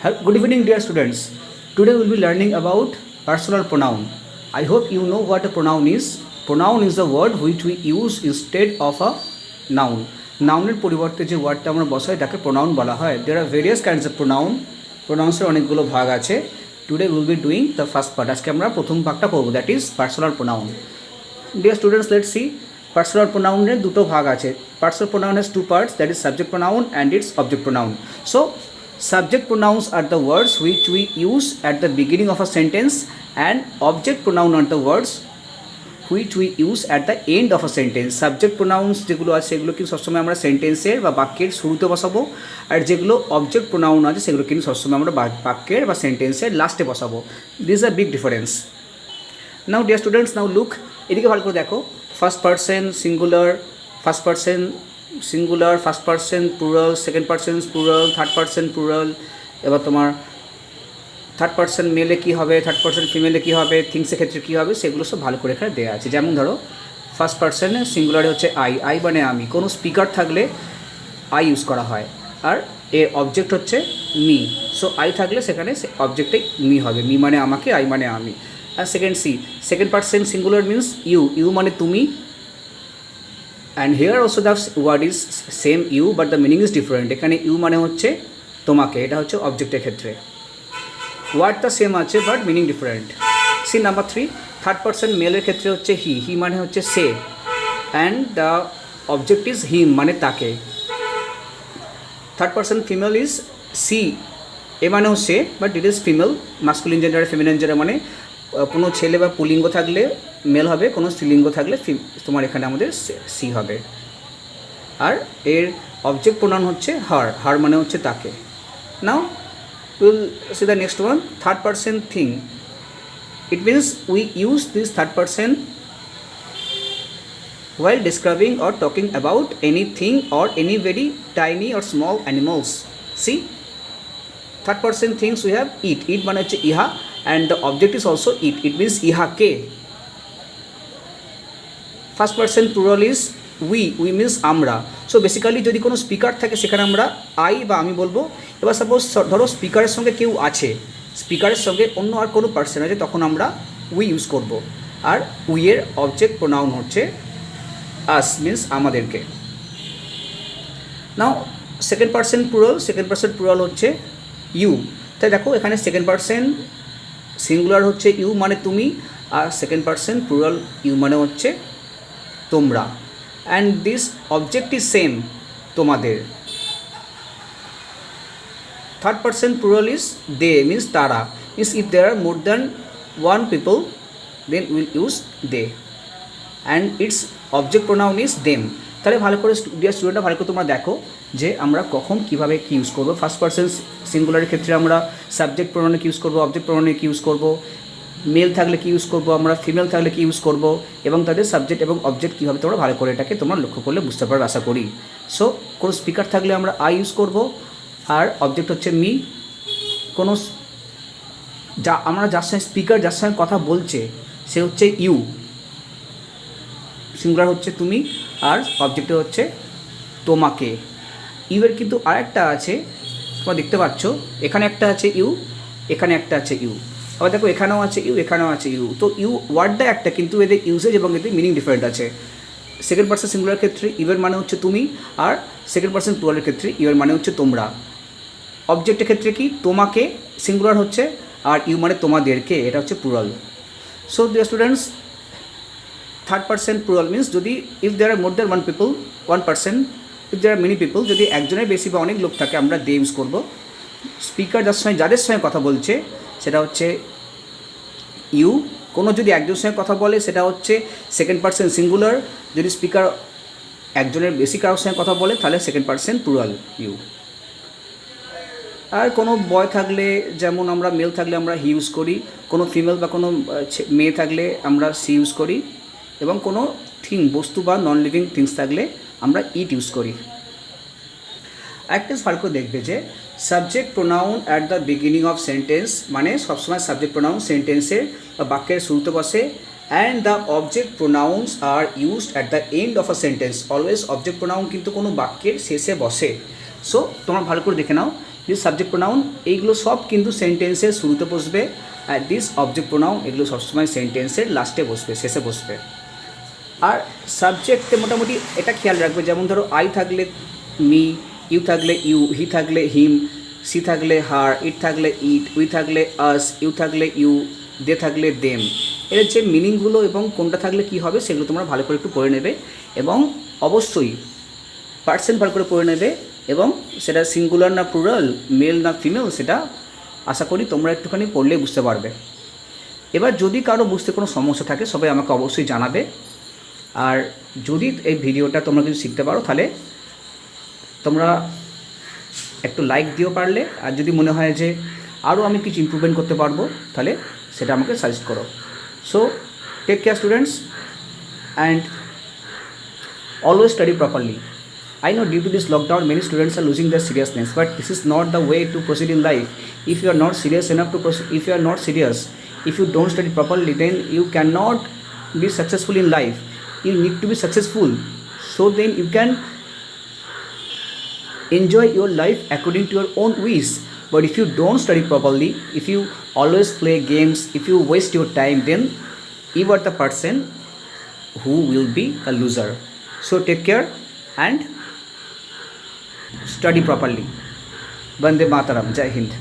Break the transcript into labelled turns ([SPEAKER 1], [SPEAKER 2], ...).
[SPEAKER 1] Good evening, dear students. Today we will be learning about personal pronoun. I hope you know what a pronoun is. Pronoun is the word which we use instead of a noun. নাউনের পরিবর্তে যে ওয়ার্ডটা আমরা বসাই তাকে pronoun বলা হয়. There are various kinds of pronoun. প্রোনাউন্সের অনেকগুলো ভাগ আছে. Today we will be doing the first part. আজকে আমরা প্রথম ভাগটা করব, that is personal pronoun. Dear students, let's see. Personal pronoun এর দুটো ভাগ আছে. Personal pronoun has two parts, that is subject pronoun and its object pronoun. So subject pronouns are the words which we use at the beginning of a sentence, and object pronoun are the words which we use at the end of a sentence. Subject pronouns যেগুলো আছে সেগুলো কিন্তু সবসময় আমরা সেন্টেন্সের বা বাক্যের শুরুতে বসাবো, আর যেগুলো অবজেক্ট প্রোনাউন আছে সেগুলো কিন্তু সবসময় আমরা বাক্যের বা সেন্টেন্সের লাস্টে বসাবো. This is a big difference. Now dear students, now look, এদিকে ভালো করে দেখো. First person singular, first person singular, first person plural, second person plural, third person plural. এবার তোমার থার্ড পারসন মেলে কী হবে, থার্ড পারসন ফিমেলে কী হবে, থিংসের ক্ষেত্রে কী হবে, সেগুলো সব ভালো করে এখানে দেওয়া আছে. যেমন ধরো ফার্স্ট পারসনে সিঙ্গুলারে হচ্ছে আই, আই মানে আমি. কোনো স্পিকার থাকলে আই ইউজ করা হয়, আর এর অবজেক্ট হচ্ছে মি. সো আই থাকলে সেখানে অবজেক্টে মি হবে. মি মানে আমাকে, আই মানে আমি. আর second see, second person singular means you, you মানে তুমি. And here also the word is same you, but the meaning is different. এখানে ইউ মানে হচ্ছে তোমাকে, এটা হচ্ছে অবজেক্টের ক্ষেত্রে. ওয়ার্ডটা সেম আছে but meaning different. See number 3, third person মেলের ক্ষেত্রে হচ্ছে হি, হি মানে হচ্ছে সে, and the object is him মানে তাকে. Third person female is she, এ মানেও সে, but it is female. Masculine জেন্ডারে ফেমিনিন জেন্ডার মানে কোনো ছেলে বা পুলিঙ্গ থাকলে মেল হবে, কোনো স্ত্রীলিঙ্গ থাকলে তোমার এখানে আমাদের সি হবে. আর এর অবজেক্ট প্রোনাউন হচ্ছে হার, হার মানে হচ্ছে তাকে. নাও we'll see the next one, third person thing. It means we use this third person while describing or talking about anything or any very tiny or small animals. See, third person things we have it, it মানে হচ্ছে ইহা, and the object is also it, it means ইহাকে. First person plural is we, we means আমরা. So basically যদি কোনো speaker থাকে সেখানে আমরা আই বা আমি বলবো. এবার সাপোজ ধরো স্পিকারের সঙ্গে কেউ আছে, স্পিকারের সঙ্গে অন্য আর কোনো পার্সন আছে, তখন আমরা উই ইউজ করব. আর উইয়ের অবজেক্ট প্রোনাউন হচ্ছে আস, মিন্স আমাদেরকে. Now second person plural, second person plural হচ্ছে ইউ. তাই দেখো এখানে সেকেন্ড পারসন সিঙ্গুলার হচ্ছে ইউ মানে তুমি, আর সেকেন্ড পারসন প্লুরাল ইউ মানে হচ্ছে তোমরা. And this object is same, তোমাদের. Third person plural is they, means তারা. Means if there are more than one people then will use they, and its object pronoun is them. তাহলে ভালো করে deer স্টুডেন্টরা ভালো করে তোমরা দেখো যে আমরা কখন কীভাবে কী ইউজ করবো. ফার্স্ট পারসন সিঙ্গুলারের ক্ষেত্রে আমরা সাবজেক্ট প্রোনাউনে কী ইউজ করবো, অবজেক্ট প্রোনাউনে কী ইউজ করবো, মেল থাকলে কী ইউজ করবো আমরা, ফিমেল থাকলে কী ইউজ করবো, এবং তাদের সাবজেক্ট এবং অবজেক্ট কীভাবে তোমরা ভালো করে এটাকে তোমরা লক্ষ্য করলে বুঝতে পারবে আশা করি. সো কোনো স্পিকার থাকলে আমরা আই ইউজ করবো, আর অবজেক্ট হচ্ছে মি. কোনো যা আমরা যার সঙ্গে স্পিকার যার সঙ্গে কথা বলছে সে হচ্ছে ইউ, সিঙ্গুলার হচ্ছে তুমি, আর অবজেক্টে হচ্ছে তোমাকে. ইউয়ের কিন্তু আরেকটা আছে, তোমরা দেখতে পাচ্ছ এখানে একটা আছে ইউ, এখানে একটা আছে ইউ. আবার দেখো এখানেও আছে ইউ, এখানেও আছে ইউ. তো ইউ ওয়ার্ডটা একটা, কিন্তু এদের ইউজেজ এবং এদের মিনিং ডিফারেন্ট আছে. সেকেন্ড পারসন সিঙ্গুলার ক্ষেত্রে ইউয়ের মানে হচ্ছে তুমি, আর সেকেন্ড পারসন প্লুরালের ক্ষেত্রে ইউয়ের মানে হচ্ছে তোমরা. অবজেক্টের ক্ষেত্রে কি তোমাকে সিঙ্গুলার হচ্ছে, আর ইউ মানে তোমাদেরকে, এটা হচ্ছে plural. So dear students, third person plural means যদি if there are more than one people, one person, if there are many people, যদি একজনের বেশি বা অনেক লোক থাকে আমরা দে ইউজ করবো. স্পিকার যাদের সঙ্গে কথা বলছে সেটা হচ্ছে ইউ. কোনো যদি একজনের সঙ্গে কথা বলে সেটা হচ্ছে সেকেন্ড পারসন সিঙ্গুলার. যদি স্পিকার একজনের বেশি কারোর সঙ্গে কথা বলে তাহলে সেকেন্ড পারসন প্লুরাল ইউ. আর কোনো বয় থাকলে, যেমন আমরা মেল থাকলে আমরা হি ইউজ করি, কোনো ফিমেল বা কোনো মেয়ে থাকলে আমরা সি ইউজ করি, এবং কোনো থিং বস্তু বা নন লিভিং থিংস থাকলে আমরা ইট ইউজ করি. একটা ফার্ক দেখবে যে subject pronoun at the beginning of sentence মানে সবসময় সাবজেক্ট প্রোনাউন সেন্টেন্সের বা বাক্যের শুরুতে বসে, and the object pronouns are used at the end of a sentence. Always object pronoun কিন্তু কোনো বাক্যের শেষে বসে. সো তোমরা ভালো করে দেখে নাও দিস সাবজেক্ট প্রোনাউন এইগুলো সব কিন্তু সেন্টেন্সের শুরুতে বসবে, আর দিস অবজেক্ট প্রোনাউন এগুলো সবসময় সেন্টেন্সের লাস্টে বসবে, শেষে বসবে। আর সাবজেক্টে মোটামুটি এটা খেয়াল রাখবে, যেমন ধরো আই থাকলে মি, ইউ থাকলে ইউ, হি থাকলে হিম, সি থাকলে হার, ইট থাকলে ইট, উই থাকলে আস, ইউ থাকলে ইউ, দে থাকলে দেম। এর যে মিনিংগুলো এবং কোনটা থাকলে কী হবে সেগুলো তোমরা ভালো করে একটু পড়ে নেবে, এবং অবশ্যই পার্সেন্ট ভালো করে পড়ে নেবে, এবং সেটা সিঙ্গুলার না প্লুরাল, মেল না ফিমেল, সেটা আশা করি তোমরা একটুখানি পড়লে বুঝতে পারবে। এবার যদি কারো বুঝতে কোনো সমস্যা থাকে সবাই আমাকে অবশ্যই জানাবে। আর যদি এই ভিডিওটা তোমরা কিছু শিখতে পারো তাহলে তোমরা একটু লাইক দিও পারলে, আর যদি মনে হয় যে আরও আমি কিছু ইমপ্রুভমেন্ট করতে পারবো তাহলে সেটা আমাকে সাজেস্ট করো। So take care students, and always study properly. I know due to this lockdown many students are losing their seriousness, but this is not the way to proceed in life. If you are not serious enough to proceed, if you are not serious, if you don't study properly, then you cannot be successful in life. You need to be successful, so then you can enjoy your life according to your own wish. But if you don't study properly, if you always play games, if you waste your time, then you are the person who will be a loser. So take care and study properly. Vande Mataram. Jai Hind.